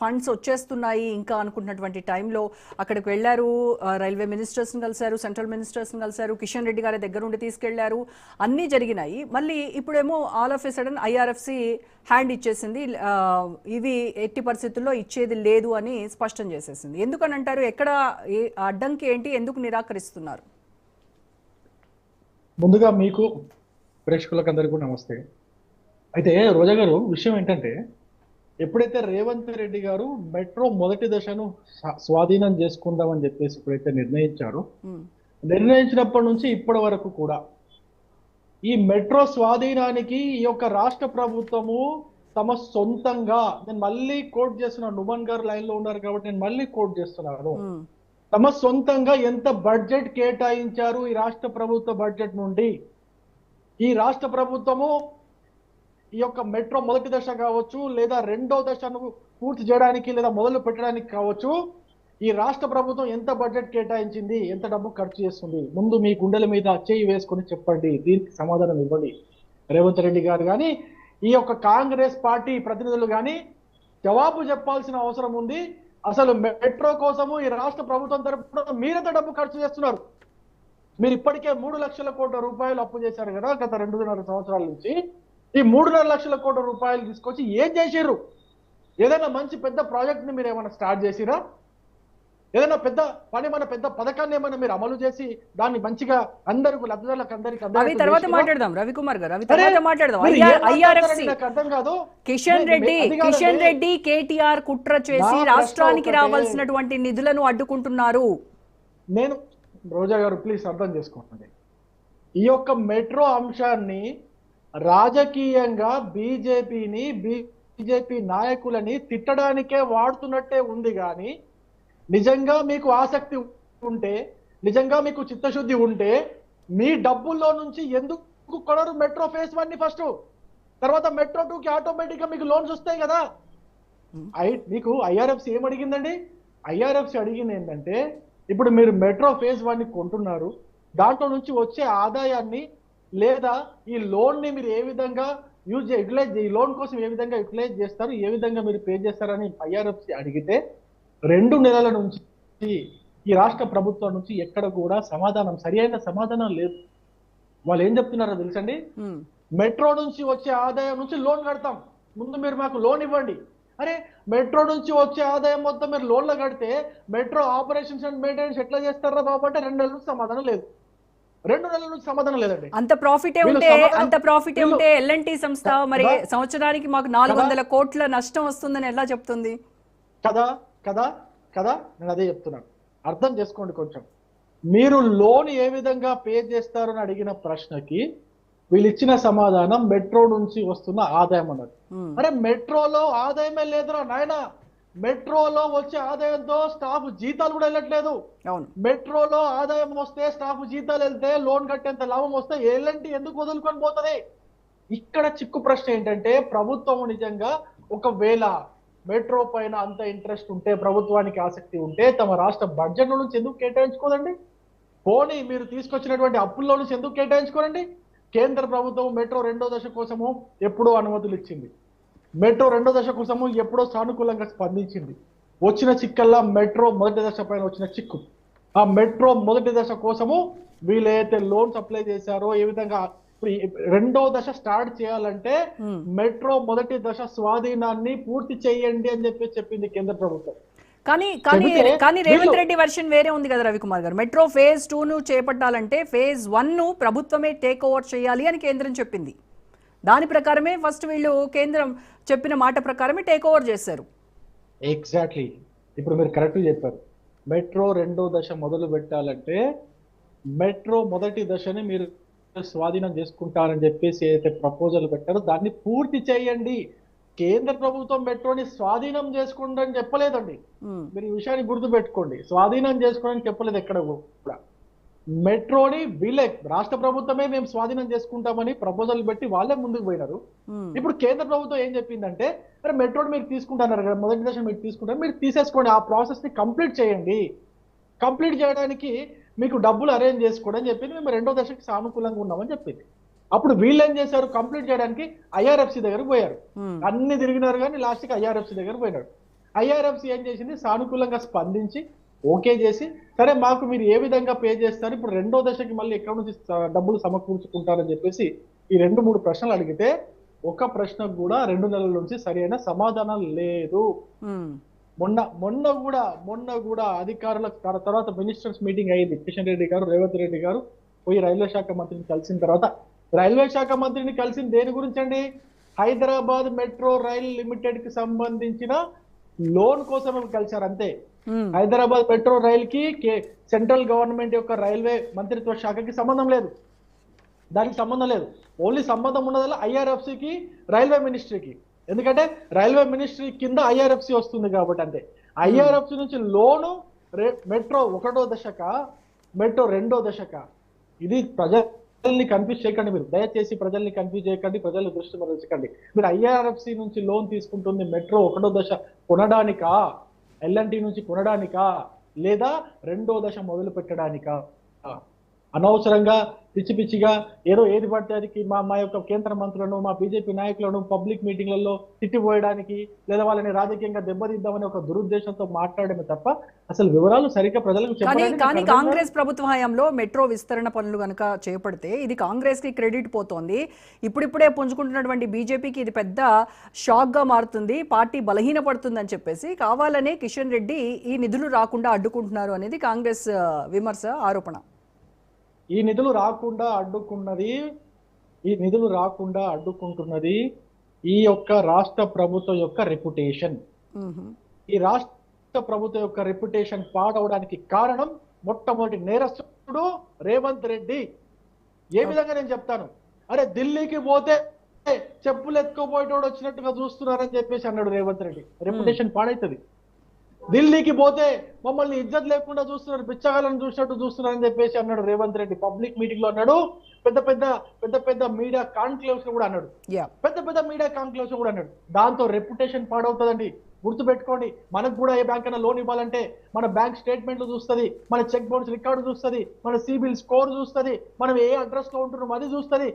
Funds వచ్చేస్తున్నాయి ఇంకా అనుకుంటున్నటువంటి టైంలో అక్కడికి వెళ్ళారు, రైల్వే మినిస్టర్స్ని కలిశారు, సెంట్రల్ మినిస్టర్స్ని కలిశారు, కిషన్ రెడ్డి గారి దగ్గర ఉండి తీసుకెళ్లారు, అన్నీ జరిగినాయి. మళ్ళీ ఇప్పుడేమో all of a sudden IRFC hand ఇచ్చేసింది, ఇవి ఎట్టి పరిస్థితుల్లో ఇచ్చేది లేదు అని స్పష్టం చేసేసింది. ఎందుకని అంటారు? ఎక్కడ అడ్డంకి ఏంటి? ఎందుకు నిరాకరిస్తున్నారు? ముందుగా మీకు ప్రేక్షకులకు అందరికీ నమస్తే. అయితే రోజా గారు, విషయం ఏంటంటే, ఎప్పుడైతే రేవంత్ రెడ్డి గారు మెట్రో మొదటి దశను స్వాధీనం చేసుకుందామని చెప్పేసి ఎప్పుడైతే నిర్ణయించారో, నిర్ణయించినప్పటి నుంచి ఇప్పటి వరకు కూడా ఈ మెట్రో స్వాధీనానికి ఈ యొక్క రాష్ట్ర ప్రభుత్వము తమ సొంతంగా, నేను మళ్ళీ కోట్ చేస్తున్నాను, నుమన్ గారు లైన్ లో ఉన్నారు కాబట్టి నేను మళ్ళీ కోట్ చేస్తున్నాను, తమ సొంతంగా ఎంత బడ్జెట్ కేటాయించారు ఈ రాష్ట్ర ప్రభుత్వ బడ్జెట్ నుండి. ఈ రాష్ట్ర ప్రభుత్వము ఈ యొక్క మెట్రో మొదటి దశ కావచ్చు, లేదా రెండో దశను పూర్తి చేయడానికి లేదా మొదలు పెట్టడానికి కావచ్చు, ఈ రాష్ట్ర ప్రభుత్వం ఎంత బడ్జెట్ కేటాయించింది, ఎంత డబ్బు ఖర్చు చేస్తుంది, ముందు మీ గుండెల మీద చేయి వేసుకొని చెప్పండి, దీనికి సమాధానం ఇవ్వండి. రేవంత్ రెడ్డి గారు కానీ ఈ యొక్క కాంగ్రెస్ పార్టీ ప్రతినిధులు కానీ జవాబు చెప్పాల్సిన అవసరం ఉంది. అసలు మెట్రో కోసము ఈ రాష్ట్ర ప్రభుత్వం తరపున మీరెంత డబ్బు ఖర్చు చేస్తున్నారు? మీరు ఇప్పటికే 3 లక్షల కోట్ల రూపాయలు అప్పు చేశారు కదా గత 2.5 సంవత్సరాల నుంచి. ఈ 3.5 లక్షల కోట్ల రూపాయలు తీసుకొచ్చి ఏం చేసిర్రు? ఏదైనా మంచి పెద్ద ప్రాజెక్ట్ ని మీరు ఏమైనా స్టార్ట్ చేసిరా? ఏదైనా పెద్ద పని, మన పెద్ద పథకాన్ని ఏమైనా మీరు అమలు చేసి దాన్ని మంచిగా అందరికి లబ్ధిదారులకు అందరికి తర్వాత మాట్లాడదాం రవికుమార్ గారు, అవి తర్వాత మాట్లాడదాం. ఐఆర్ఎఫ్సి అర్థం కాదు. కిషన్ రెడ్డి కేటీఆర్ కుట్ర చేసి రాష్ట్రానికి రావాల్సినటువంటి నిధులను అడ్డుకుంటున్నారు. నేను రోజా గారు ప్లీజ్ అర్థం చేసుకోండి, ఈ యొక్క మెట్రో అంశాన్ని రాజకీయంగా బీజేపీ నాయకులని తిట్టడానికే వాడుతున్నట్టే ఉంది. కానీ నిజంగా మీకు ఆసక్తి ఉంటే, నిజంగా మీకు చిత్తశుద్ధి ఉంటే, మీ డబ్బుల్లో నుంచి ఎందుకు కొనరు మెట్రో ఫేజ్ 1 ని ఫస్ట్? తర్వాత మెట్రో 2కి ఆటోమేటిక్ గా మీకు లోన్స్ వస్తాయి కదా. మీకు ఐఆర్ఎఫ్సి ఏం అడిగిందండి? ఐఆర్ఎఫ్సి అడిగింది ఏంటంటే, ఇప్పుడు మీరు మెట్రో ఫేజ్ 1 ని కొంటున్నారు, దాంట్లో నుంచి వచ్చే ఆదాయాన్ని లేదా ఈ లోన్ ని మీరు ఏ విధంగా యూటిలైజ్, ఈ లోన్ కోసం ఏ విధంగా యూటిలైజ్ చేస్తారు, ఏ విధంగా మీరు పే చేస్తారని ఐఆర్ఎఫ్సి అడిగితే 2 నెలల నుంచి ఈ రాష్ట్ర ప్రభుత్వం నుంచి ఎక్కడ కూడా సమాధానం, సరైన సమాధానం లేదు. వాళ్ళు ఏం చెప్తున్నారో తెలుసండి, మెట్రో నుంచి వచ్చే ఆదాయం నుంచి లోన్ కడతాం, ముందు మీరు మాకు లోన్ ఇవ్వండి. అరే, మెట్రో నుంచి వచ్చే ఆదాయం మొత్తం మీరు లోన్లో కడితే మెట్రో ఆపరేషన్స్ అండ్ మెయింటెనెన్స్ ఎట్లా చేస్తారా బాబు అంటే 2 నెలల నుంచి సమాధానం లేదు. 2 నెలల నుంచి సమాధానం లేదండి. అంత ప్రాఫిటే ఉంటే ఎల్ఎన్టీ సంస్థ మరి సంవత్సరానికి మాకు 400 కోట్ల నష్టం వస్తుందని ఎలా చెప్తుంది? కదా కదా కదా నేను అదే చెప్తున్నాను, అర్థం చేసుకోండి కొంచెం. మీరు లోన్ ఏ విధంగా పే చేస్తారని అడిగిన ప్రశ్నకి వీళ్ళు ఇచ్చిన సమాధానం మెట్రో నుంచి వస్తున్న ఆదాయం అన్నది. అరే, మెట్రోలో ఆదాయమే లేదురా నాయన. మెట్రోలో వచ్చే ఆదాయంతో స్టాఫ్ జీతాలు కూడా వెళ్ళట్లేదు. మెట్రోలో ఆదాయం వస్తే, స్టాఫ్ జీతాలు వెళ్తే, లోన్ కట్టేంత లాభం వస్తే ఎల్ఎన్టీ ఎందుకు వదులుకొని పోతుంది? ఇక్కడ చిక్కు ప్రశ్న ఏంటంటే, ప్రభుత్వం నిజంగా ఒకవేళ మెట్రో పైన అంత ఇంట్రెస్ట్ ఉంటే, ప్రభుత్వానికి ఆసక్తి ఉంటే, తమ రాష్ట్ర బడ్జెట్ నుంచి ఎందుకు కేటాయించుకోదండి? పోనీ మీరు తీసుకొచ్చినటువంటి అప్పుల్లో నుంచి ఎందుకు కేటాయించుకోరండి? కేంద్ర ప్రభుత్వం మెట్రో 2వ దశ కోసము ఎప్పుడో అనుమతులు ఇచ్చింది, మెట్రో 2వ దశ కోసము ఎప్పుడో సానుకూలంగా స్పందించింది. వచ్చిన చిక్కల్లా మెట్రో మొదటి దశ పైన వచ్చిన చిక్కు. ఆ మెట్రో మొదటి దశ కోసము వీళ్ళైతే లోన్స్ అప్లై చేశారో, ఏ విధంగా 2వ దశ స్టార్ట్ చేయాలంటే మెట్రో మొదటి దశ స్వాధీనాన్ని పూర్తి చేయండి అని చెప్పింది కేంద్ర ప్రభుత్వం. కానీ రేవంత్ రెడ్డి వర్షన్ వేరే ఉంది కదా రవికుమార్ గారు. మెట్రో ఫేజ్ 2 ను చేపట్టాలంటే ఫేజ్ 1 ను ప్రభుత్వమే టేక్ ఓవర్ చేయాలి అని కేంద్రం చెప్పింది. దాని ప్రకారమే ఫస్ట్ వీళ్ళు కేంద్రం చెప్పిన మాట ప్రకారమే టేక్ ఓవర్ చేశారు. ఎగ్జాక్ట్లీ, ఇప్పుడు మీరు కరెక్ట్ చెప్పారు. మెట్రో 2వ దశ మొదలు పెట్టాలంటే మెట్రో మొదటి దశని మీరు స్వాధీనం చేసుకుంటారని చెప్పేసి ఏదైతే ప్రపోజల్ పెట్టారో దాన్ని పూర్తి చేయండి. కేంద్ర ప్రభుత్వం మెట్రోని స్వాధీనం చేసుకోండి అని చెప్పలేదండి. మీరు ఈ విషయాన్ని గుర్తు పెట్టుకోండి, స్వాధీనం చేసుకోవడానికి చెప్పలేదు ఎక్కడ కూడా. మెట్రోని వీళ్ళే, రాష్ట్ర ప్రభుత్వమే మేము స్వాధీనం చేసుకుంటామని ప్రపోజల్ పెట్టి వాళ్ళే ముందుకు పోయినారు. ఇప్పుడు కేంద్ర ప్రభుత్వం ఏం చెప్పిందంటే, మరి మెట్రోని మీరు తీసుకుంటున్నారు కదా, మొదటి దశ మీరు తీసుకుంటారు, మీరు తీసేసుకోండి, ఆ ప్రాసెస్ ని కంప్లీట్ చేయండి, కంప్లీట్ చేయడానికి మీకు డబ్బులు అరేంజ్ చేసుకోండి అని చెప్పింది. మేము 2వ దశకి సానుకూలంగా ఉన్నామని చెప్పింది. అప్పుడు వీళ్ళు ఏం చేశారు, కంప్లీట్ చేయడానికి ఐఆర్ఎఫ్సి దగ్గరకు పోయారు. అన్ని తిరిగినారు కానీ లాస్ట్కి ఐఆర్ఎఫ్సి దగ్గర పోయినారు. ఐఆర్ఎఫ్సి ఏం చేసింది, సానుకూలంగా స్పందించి ఓకే చేసి, సరే మాకు మీరు ఏ విధంగా పే చేస్తారు, ఇప్పుడు రెండో దశకి మళ్ళీ ఎక్కడి నుంచి డబ్బులు సమకూర్చుకుంటారని చెప్పేసి ఈ 2-3 ప్రశ్నలు అడిగితే ఒక ప్రశ్నకు కూడా 2 నెలల నుంచి సరైన సమాధానం లేదు. మొన్న కూడా అధికారుల తర్వాత మినిస్టర్స్ మీటింగ్ అయ్యింది. కిషన్ రెడ్డి గారు, రేవంత్ రెడ్డి గారు పోయి రైల్వే శాఖ మంత్రిని కలిసిన తర్వాత, రైల్వే శాఖ మంత్రిని కలిసిన దేని గురించి అండి, హైదరాబాద్ మెట్రో రైల్ లిమిటెడ్ కి సంబంధించిన లోన్ కోసం కలిశారు అంతే. హైదరాబాద్ మెట్రో రైల్ కి సెంట్రల్ గవర్నమెంట్ యొక్క రైల్వే మంత్రిత్వ శాఖకి సంబంధం లేదు, దానికి సంబంధం లేదు. ఓన్లీ సంబంధం ఉన్నదల్లా ఐఆర్ఎఫ్సికి, రైల్వే మినిస్ట్రీకి. ఎందుకంటే రైల్వే మినిస్ట్రీ కింద ఐఆర్ఎఫ్సి వస్తుంది కాబట్టి అంతే. ఐఆర్ఎఫ్సి నుంచి లోను మెట్రో 1వ దశక, మెట్రో 2వ దశక. ఇది ప్రజల్ని కన్ఫ్యూజ్ చేయకండి, మీరు దయచేసి ప్రజల్ని కన్ఫ్యూజ్ చేయకండి, ప్రజల దృష్టి మరల్చకండి. మీరు ఐఆర్ఎఫ్సి నుంచి లోన్ తీసుకుంటుంది మెట్రో 1వ దశ కొనడానికా, ఎల్ఎన్టీ నుంచి కొనడానికా, లేదా 2వ దశ మొదలు పెట్టడానికా? అనవసరంగా పిచ్చి పిచ్చిగా ఏదో ఏది పడితే అది మా యొక్క కేంద్ర మంత్రులను, మా బీజేపీ నాయకులను పబ్లిక్ మీటింగ్లలో తిట్టిపోయడానికి, లేదా వాళ్ళని రాజకీయంగా దెబ్బతీద్దామని ఒక దురుద్దేశంతో మాట్లాడమే తప్ప అసలు వివరాలు సరిగ్గా ప్రజలకు చెప్పాలి. కానీ కాంగ్రెస్ ప్రభుత్వ హయాంలో మెట్రో విస్తరణ పనులు కనుక చేపడితే ఇది కాంగ్రెస్ కి క్రెడిట్ పోతోంది. ఇప్పుడిప్పుడే పుంజుకుంటున్నటువంటి బీజేపీకి ఇది పెద్ద షాక్ గా మారుతుంది, పార్టీ బలహీనపడుతుంది అని చెప్పేసి కావాలనే కిషన్ రెడ్డి ఈ నిధులు రాకుండా అడ్డుకుంటున్నారు అనేది కాంగ్రెస్ విమర్శ, ఆరోపణ. ఈ నిధులు రాకుండా అడ్డుకుంటున్నది ఈ యొక్క రాష్ట్ర ప్రభుత్వం యొక్క రెప్యుటేషన్. ఈ రాష్ట్ర ప్రభుత్వం యొక్క రెప్యుటేషన్ పాడవడానికి కారణం మొట్టమొదటి నేరస్తుడు రేవంత్ రెడ్డి. ఏ విధంగా నేను చెప్తాను, అరే ఢిల్లీకి పోతే చెప్పులు ఎత్తుకోపోయేటోడు వచ్చినట్టుగా చూస్తున్నారని చెప్పేసి అన్నాడు రేవంత్ రెడ్డి. రెప్యుటేషన్ పాడైతుంది. ఢిల్లీకి పోతే మమ్మల్ని ఇజ్జత్ లేకుండా చూస్తున్నారు, బిచ్చగాళ్ళని చూసినట్టు చూస్తున్నారని చెప్పేసి అన్నాడు రేవంత్ రెడ్డి. పబ్లిక్ మీటింగ్ లో అన్నాడు, పెద్ద పెద్ద మీడియా కాన్క్లేవ్స్ కూడా అన్నాడు, పెద్ద మీడియా కాన్క్లేవ్స్ కూడా అన్నాడు. దాంతో రెప్యుటేషన్ పాడవుతుందండి. గుర్తు పెట్టుకోండి, మనకు కూడా ఏ బ్యాంక్ అయినా లోన్ ఇవ్వాలంటే మన బ్యాంక్ స్టేట్మెంట్లు చూస్తుంది, మన చెక్ బౌన్స్ రికార్డు చూస్తుంది, మన సిబిల్ స్కోర్ చూస్తుంది, మనం ఏ అడ్రస్ లో ఉంటున్నాం అది చూస్తుంది.